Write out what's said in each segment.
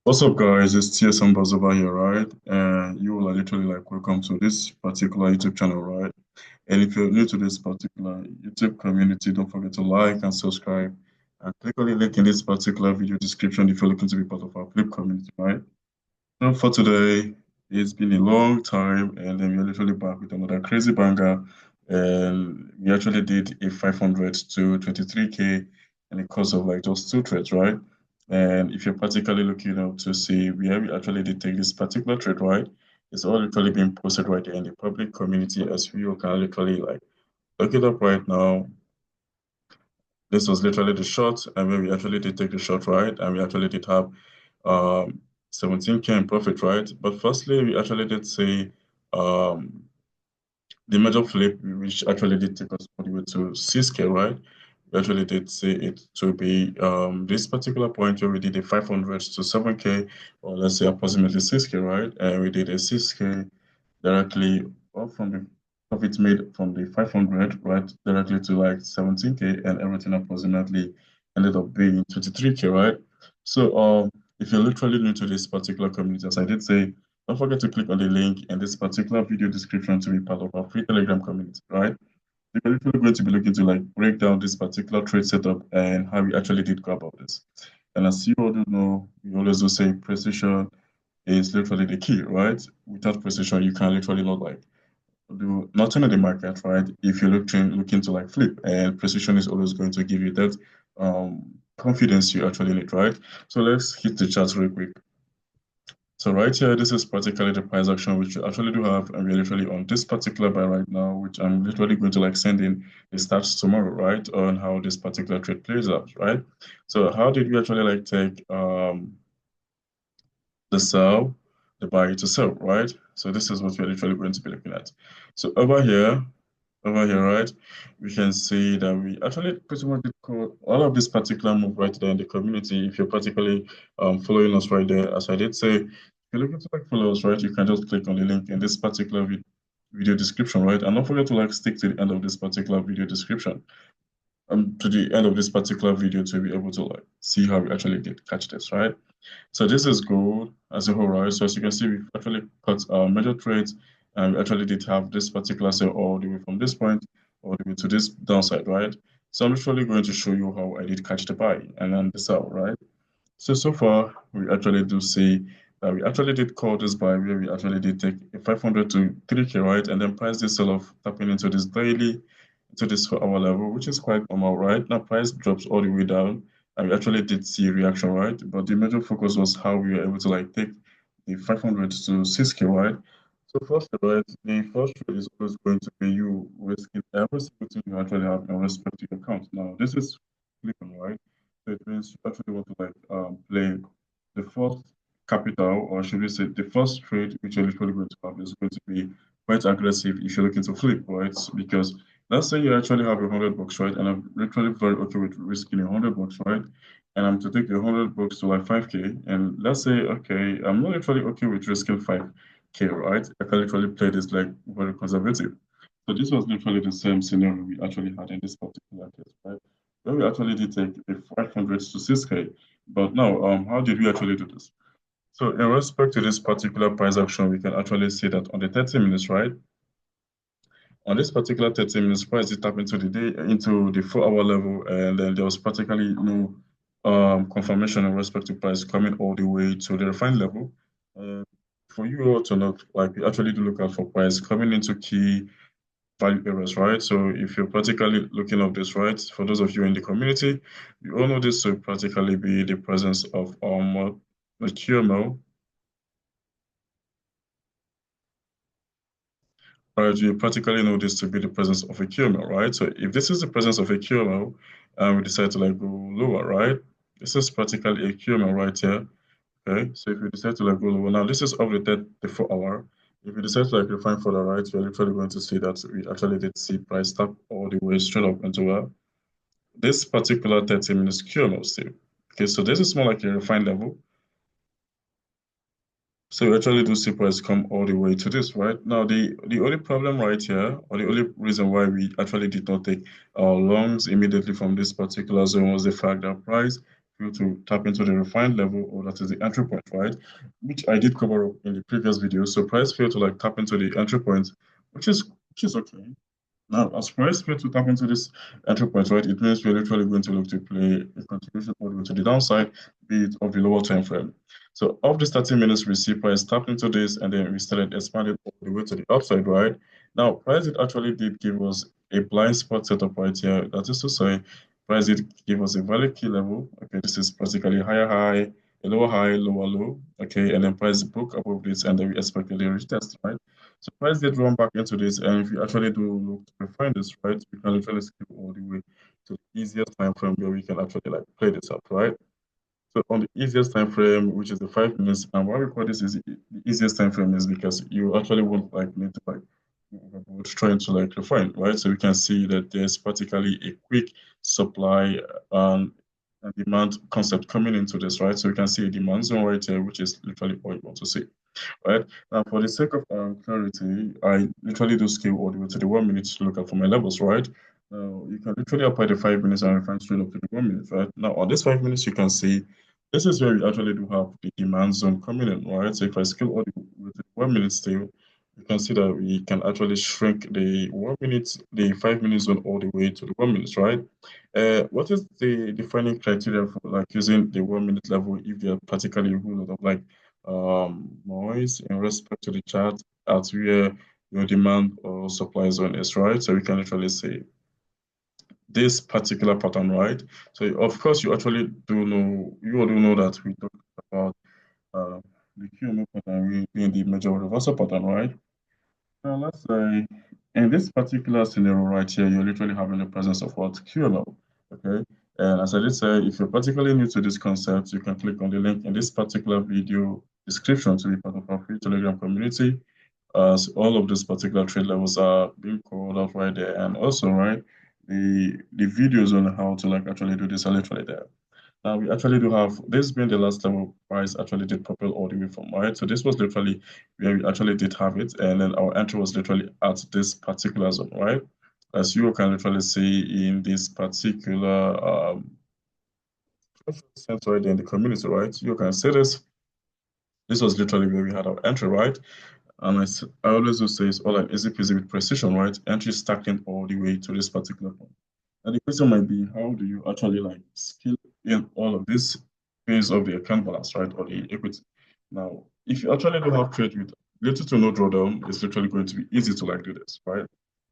What's up, guys? It's TSM Buzz over here, right? And you all are literally like, welcome to this particular YouTube channel, right? And if you're new to this particular YouTube community, don't forget to like and subscribe and click on the link in this particular video description if you're looking to be part of our Flip community, right? So for today, it's been a long time, and then we're literally back with another crazy banger. And we actually did a 500 to 23K in the course of like just two trades, right? And if you're particularly looking up to see where we actually did take this particular trade, right? It's all literally being posted right there in the public community as we can literally like look it up right now. This was literally the shot, and where we actually did take the shot, right? And we actually did have um 17K in profit, right? But firstly, we actually did say um the major flip, which actually did take us all the way to 6K, right? We actually did say it to be this particular point where we did a 500 to 7K, or let's say approximately 6K, right? And we did a 6K directly up from the profits made from the 500, right, directly to like 17K, and everything approximately ended up being 23K, right? So if you're literally new to this particular community, as I did say, don't forget to click on the link in this particular video description to be part of our free Telegram community, right? We're literally going to be looking to like break down this particular trade setup and how we actually did go about this. And as you all do know, we always do say precision is literally the key, right? Without precision, you can literally not like do nothing in the market, right? If you're looking to like flip, and precision is always going to give you that confidence you actually need, right? So let's hit the charts real quick. So right here, this is particularly the price action which we actually do have, and we're literally on this particular buy right now, which I'm literally going to like send in the stats tomorrow, right? On how this particular trade plays out, right? So how did we actually like take the sell, the buy to sell, right? So this is what we're literally going to be looking at. So over here, right, we can see that we actually pretty much did all of this particular move right there in the community. If you're particularly following us right there, as I did say, if you're looking to like follow us, right, you can just click on the link in this particular video description, right? And don't forget to like stick to the end of this particular video description, to the end of this particular video to be able to like see how we actually did catch this, right? So this is gold as a whole, right? So as you can see, we've actually cut our major trades, and we actually did have this particular sale all the way from this point all the way to this downside, right? So I'm literally going to show you how I did catch the buy and then the sell, right? So far, we actually do see that we actually did call this buy where we actually did take a 500 to 3K, right? And then price this sell off, tapping into this daily, into this 4 hour level, which is quite normal, right? Now price drops all the way down, and we actually did see a reaction, right? But the major focus was how we were able to like take the 500 to 6K, right? So first, right, the first trade is always going to be you risking every single thing you actually have in respect to your account. Now, this is flipping, right? So it means you actually want to like play the first capital, or should we say the first trade which you're literally going to have is going to be quite aggressive if you're looking to flip, right? Because let's say you actually have $100, right? And I'm literally very okay with risking $100, right? And I'm to take the $100 to like 5K. And let's say, okay, I'm not literally okay with risking 5K, right? I can literally play this like very conservative. So this was literally the same scenario we actually had in this particular case, right? Where we actually did take the 500 to 6K. But now, how did we actually do this? So in respect to this particular price action, we can actually see that on the 30 minutes, right? On this particular 30 minutes price, it tapped into the day, into the 4 hour level, and then there was practically no confirmation in respect to price coming all the way to the refined level. For you all to note, like we actually do look out for price coming into key value areas, right? So if you're practically looking at this, right, for those of you in the community, you all know this to practically be the presence of a QML. Right, you practically know this to be the presence of a QML, right? So if this is the presence of a QML, and we decide to like go lower, right? This is practically a QML right here. Okay, so if we decide to like go lower, now this is of the 4 hour. If we decide to like refine further, right, we're literally going to see that we actually did see price tap all the way straight up into this particular 30 minutes QML still. Okay, so this is more like a refined level. So we actually do see price come all the way to this, right? Now, the only problem right here, or the only reason why we actually did not take our longs immediately from this particular zone was the fact that price fail to tap into the refined level, or that is the entry point, right? Which I did cover up in the previous video. So price failed to like tap into the entry point, which is okay. Now, as price failed to tap into this entry point, right, it means we're literally going to look to play a continuation all the way to the downside, be it of the lower time frame. So of this 30 minutes, we see price tapped into this, and then we started expanding all the way to the upside, right? Now, price it actually did give us a blind spot setup right here. That is to say, price did give us a valid key level. Okay, this is practically higher high, a lower high, lower low. Okay, and then price broke above this, and then we expected a retest, right? So price did run back into this, and if you actually do look to refine this, right, we can literally skip all the way to the easiest time frame where we can actually like play this up, right? So on the easiest time frame, which is the 5 minutes, and why we call this is the easiest time frame is because you actually won't like need to like trying to like refine, right? So we can see that there's particularly a quick supply and demand concept coming into this, right? So we can see a demand zone right here, which is literally what you want to see, right? Now, for the sake of clarity, I literally do scale all the way to the 1 minute to look at for my levels, right? Now, you can literally apply the 5 minutes and refine straight up to the 1 minute, right? Now, on this 5 minutes, you can see this is where we actually do have the demand zone coming in, right? So if I scale all the way to the 1 minute still, you can see that we can actually shrink the 1 minute, the 5 minute zone all the way to the 1 minute, right? What is the defining criteria for like using the 1 minute level if there are particularly a whole lot of like noise in respect to the chart at where your demand or supply zone is, right? So we can actually say this particular pattern, right? So of course you actually do know, you all do know that we talked about uh, the QMO pattern being the major reversal pattern, right? Now let's say in this particular scenario right here, you're literally having the presence of what? QML, okay? And as I did say, if you're particularly new to this concept, you can click on the link in this particular video description to be part of our free Telegram community. As all of these particular trade levels are being called out right there, and also right, the videos on how to like actually do this are literally there. Now we actually do have this being the last level price actually did propel all the way from, right? So this was literally where we actually did have it, and then our entry was literally at this particular zone, right? As you can literally see in this particular sense right there in the community, right? You can see this. This was literally where we had our entry, right? And I always do say it's all like easy peasy with precision, right? Entry stacking all the way to this particular point. And the question might be, how do you actually like scale in all of this phase of the account balance, right, or the equity? Now, if you actually do have trade with little to no drawdown, it's literally going to be easy to like do this, right?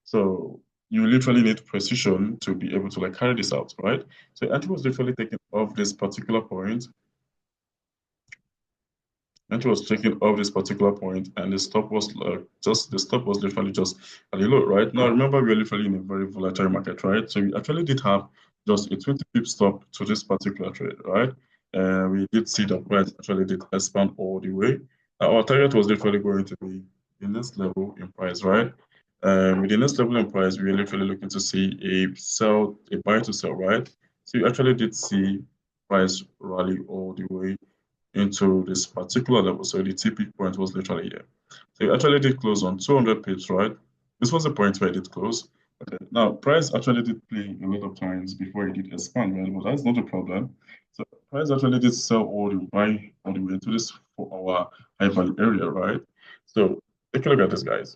So you literally need precision to be able to like carry this out, right? So entry was literally taken off this particular point, and he was checking off this particular point, and the stop was literally just at the low, right? Now remember we are literally in a very volatile market, right? So we actually did have just a 20 pip stop to this particular trade, right? We did see that price actually did expand all the way. Our target was literally going to be the next level in price, right? With the next level in price, we are literally looking to see a buy to sell, right? So you actually did see price rally all the way into this particular level. So the TP point was literally here. So it actually did close on 200 pips, right? This was the point where it did close. Okay. Now, price actually did play a lot of times before it did expand, right? But that's not a problem. So price actually did sell all the buy all the way into this for our high value area, right? So take a look at this, guys.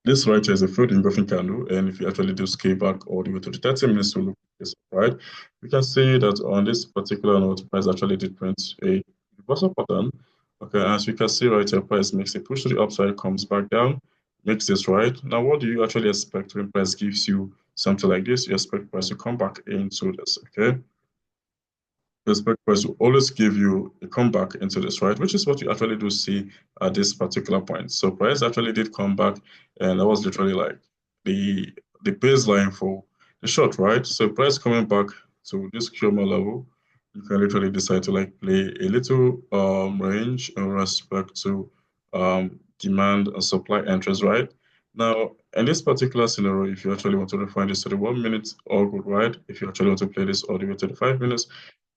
This right here is a failed engulfing candle, and if you actually do scale back all the way to the 30 minutes to look at this, right, we can see that on this particular note, price actually did print a reversal pattern. Okay, as you can see right here, price makes a push to the upside, comes back down, makes this right. Now, what do you actually expect when price gives you something like this? You expect price to come back into this, okay? Expect price will always give you a comeback into this, right? Which is what you actually do see at this particular point. So price actually did come back, and that was literally like the baseline for the short, right? So price coming back to this QMA level, you can literally decide to like play a little range in respect to demand and supply entries, right? Now, in this particular scenario, if you actually want to refine this to the 1 minute, all good, right? If you actually want to play this all the way to the 5 minutes,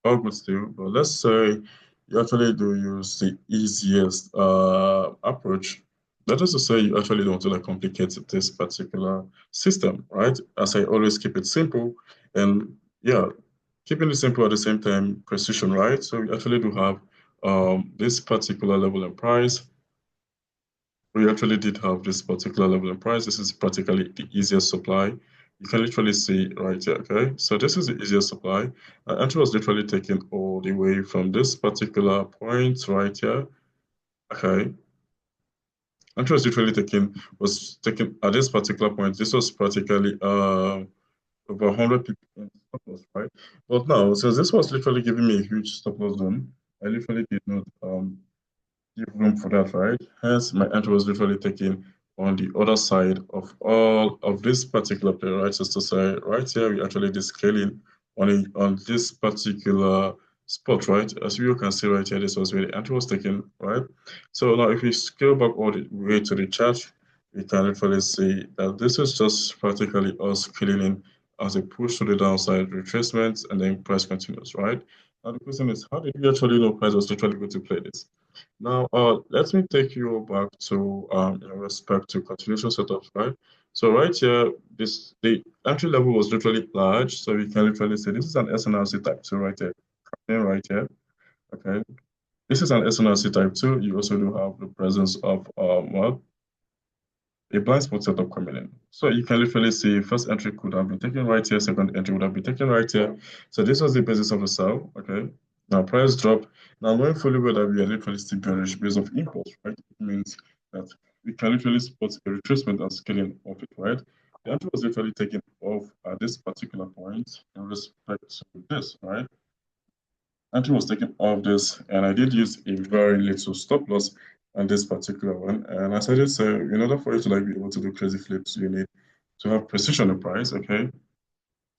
all good still. But let's say you actually do use the easiest approach. That is to say you actually don't want to like complicate this particular system, right? As I always keep it simple. And yeah, keeping it simple at the same time, precision, right? So we actually do have this particular level and price. We actually did have this particular level and price. This is practically the easiest supply. You can literally see right here, okay? So this is the easiest supply. Entry was literally taken all the way from this particular point right here, okay? Entry was literally taken at this particular point. This was practically over 100 people in stop loss, right? But now, since this was literally giving me a huge stop loss zone, I literally did not give room for that, right? Hence, my entry was literally taken on the other side of all of this particular play, right? So to say, right here, we actually did scaling on this particular spot, right? As you can see right here, this was where the entry was taken, right? So now if we scale back all the way to the chart, we can literally see that this is just practically us scaling in as a push to the downside retracement and then price continues, right? Now the question is, how did we actually know price was literally going to play this? Now, let me take you back to in respect to continuation setups, right? So right here, the entry level was literally large, so we can literally say this is an SNRC type 2 right here, right here. Okay, this is an SNRC type 2. You also do have the presence of well, a blind spot setup coming in. So you can literally see first entry could have been taken right here, second entry would have been taken right here. So this was the basis of the sell, okay? Now price drop. Now knowing fully well that we are literally still bearish based of impulse, right? It means that we can literally spot a retracement and scaling of it, right? The entry was literally taken off at this particular point in respect to this, right? Entry was taken off this, and I did use a very little stop loss on this particular one. And as I just said, in order for you to like be able to do crazy flips, you need to have precision in price, okay?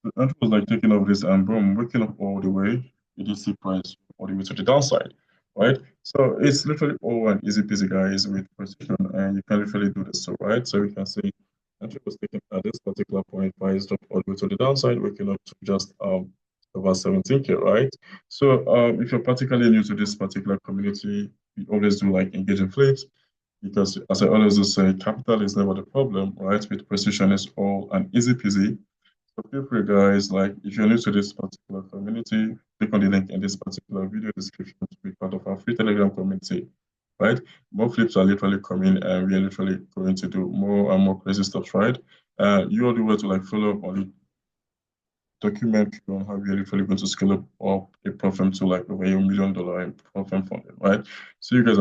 The entry was like taking off this and boom, waking up all the way. You did see price all the way to the downside, right? So it's literally all an easy peasy, guys, with precision, and you can literally do this, so right? So we can see entry was taken at this particular point, price dropped all the way to the downside, waking up to just over 17K, right? So if you're particularly new to this particular community, we always do like engaging flips because as I always do say, capital is never the problem, right? With precision, it's all an easy peasy. So feel free, guys, like if you're new to this particular community, click on the link in this particular video description to be part of our free Telegram community, right? More flips are literally coming and we are literally going to do more and more crazy stuff, right? You all do well to like follow up on the documentary on how we're literally going to scale up a platform to like over $1 million in platform funding, right? See you guys on